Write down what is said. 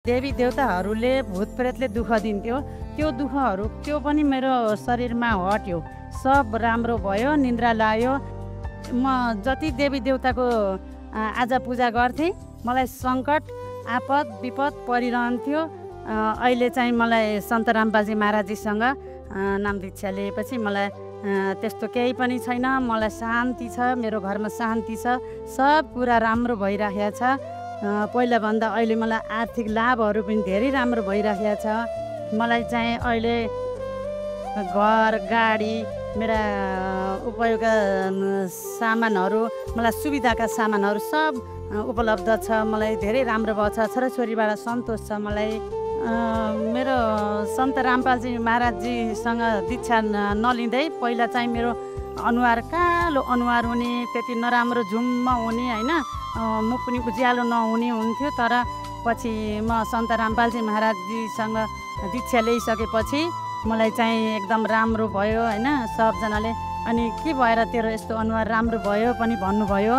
देवी देवताहरूले भूत प्रेतले दुःख दिन्थ्यो, त्यो दुःखहरू त्यो पनि मेरो शरीरमा हट्यो, सब राम्रो भयो, निन्द्रा लाग्यो। म जति देवी देवताको आज पूजा गर्थेँ, मलाई सङ्कट आपद विपद परिरहन्थ्यो। अहिले चाहिँ मलाई सन्त रामपालजी महाराजजीसँग नाम दीक्षा लिएपछि मलाई त्यस्तो केही पनि छैन। मलाई शान्ति छ, मेरो घरमा शान्ति छ, सब कुरा राम्रो भइराखेको छ। पहिलाभन्दा अहिले मलाई आर्थिक लाभहरू पनि धेरै राम्रो भइराखेको छ। मलाई चाहिँ अहिले घर गाडी मेरा उपयोग सामानहरू, मलाई सुविधाका सामानहरू सब उपलब्ध छ। मलाई धेरै राम्रो भएको छ, छोराछोरीबाट सन्तोष छ। मलाई मेरो सन्त रामपालजी महाराजजीसँग दीक्षा नलिँदै पहिला चाहिँ मेरो अनुहार कालो अनुहार हुने, त्यति नराम्रो झुम्म हुने होइन, मुख पनि उज्यालो नहुने हुन्थ्यो। तर पछि म सन्त रामपालजी महाराजजीसँग दीक्षा ल्याइसकेपछि मलाई चाहिँ एकदम राम्रो भयो होइन। सबजनाले अनि के भएर तेरो यस्तो अनुहार राम्रो भयो पनि भन्नुभयो।